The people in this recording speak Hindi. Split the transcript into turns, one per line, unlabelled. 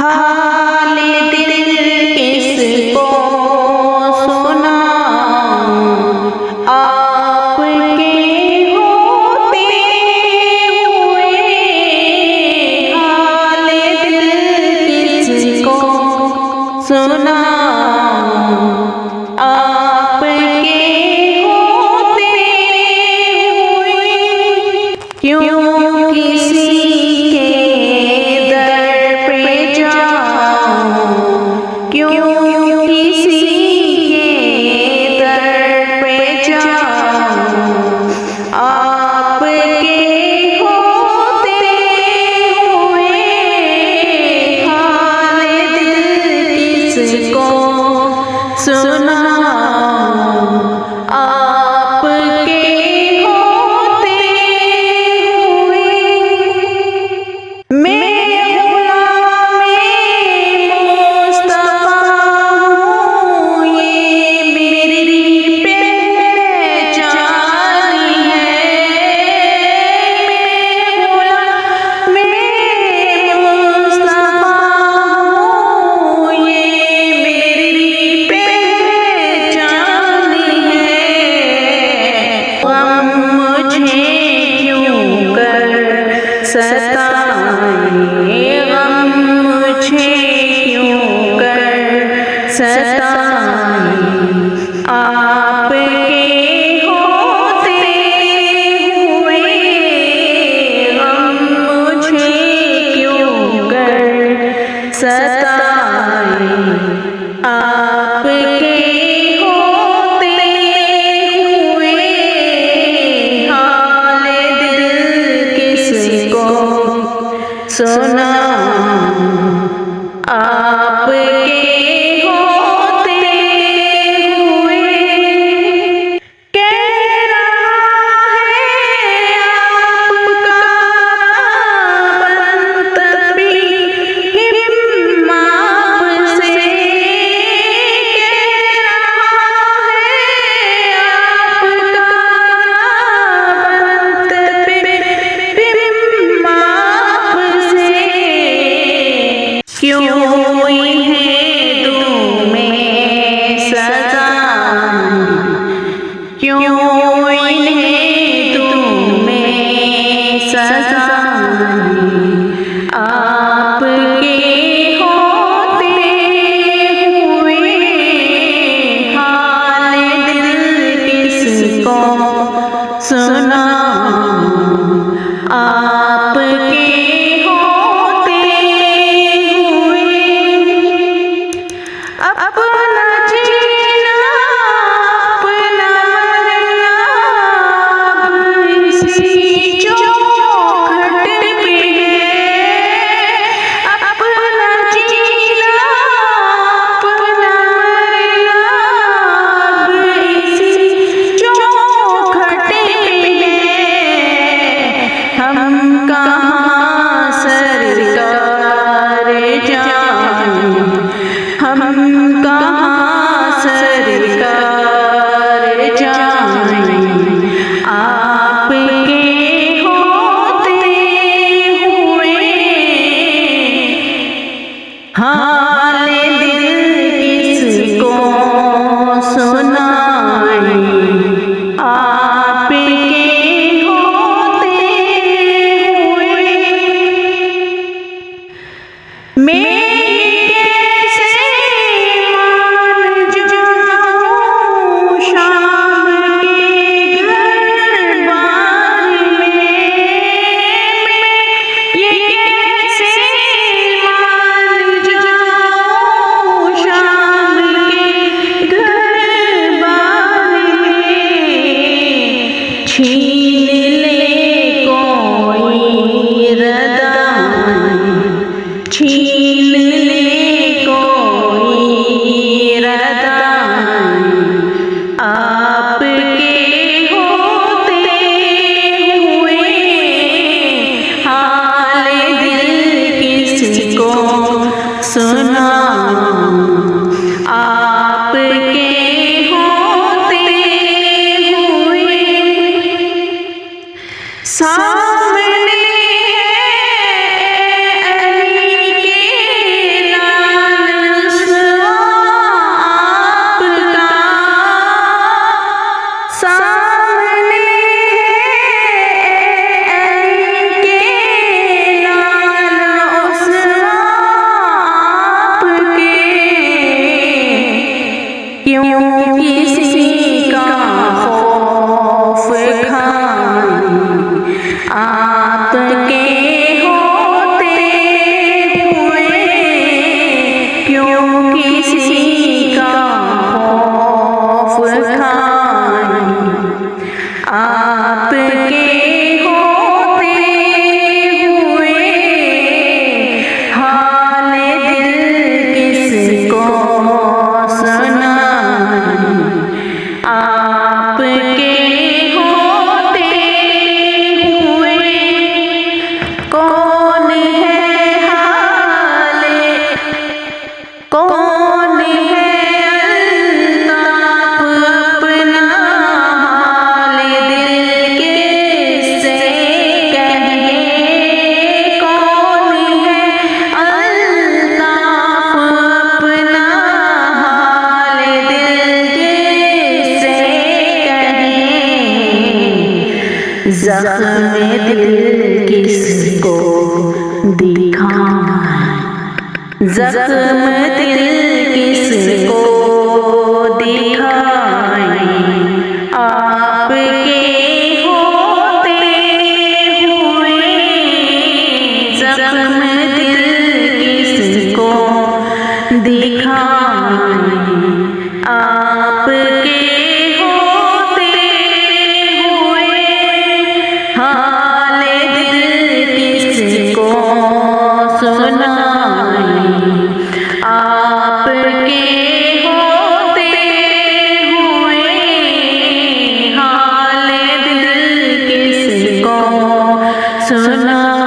हाल दिल किसको सुनाऊं, आपके होते हुए। हाल दिल किसको सुनाऊं, आपके होते हुए। क्यों किसी के दर पे जाऊं, क्यों किसी के दर पे जाऊं, आपके होते हुए। हाल दिल किसको सुनाऊं, आपके होते हुए। मैं गुलामे मुस्तफा हूँ, ये मेरी पहचान है। मैं गुलामे मुस्तफा हूँ, ये मेरी पहचान है। गम मुझे क्यों कर सताए, गम मुझे क्यों कर सताए, आपके होते हुए। गम मुझे क्यों कर सताए, आपके होते हुए। हाल दिल किसको सुनाऊं, आपके होते हुए। कह रहा है आपका बंत भी हिम्मा से। कह रहा है आपका बंत भी हिम्मा से। क्यों इन्हें दूं मैं सजा, क्यों इन्हें दूं मैं सजा, आपके होते हुए। हाल दिल किसको सुनाऊं, आपके होते हुए। अपना जीना अपना मरना अब इसी चौखट पे है। अपना जीना अपना मरना अब इसी चौखट पे है। हम कहाँ सरकार जाएं, हम कहाँ सरकार जाएं, आपके होते हुए। हाल दिल किसको सुनाए, आपके होते हुए। मैं कैसे मान जाऊं शाम के घर बार में। ये कैसे मान जाऊं शाम के घर बार में। छीन ले कोई रदान, छीन ले कोई रदान, आपके होते हुए। हाल दिल किसको सुनाऊं, आपके होते हुए। सामने है अली के क्यों किसी का खौफ खाएं, आपके होते हुए हाल दिल किसको सुनाएं, आपके होते हुए कौन है हाल, कौन है अल्ताफ अपना हाल दिल किससे कहे, कौन है अल्ताफ अपना हाल दिल किससे कहे, ज़ख्म दिल किसको दिखाएं, ज़ख्म दिल किसको दिखाएं, आपके होते हुए ज़ख्म दिल किसको दिखाएं, आपके होते हुए हाल दिल किसको सुनाएं, आपके होते हुए हाल दिल किसको सुनाएं।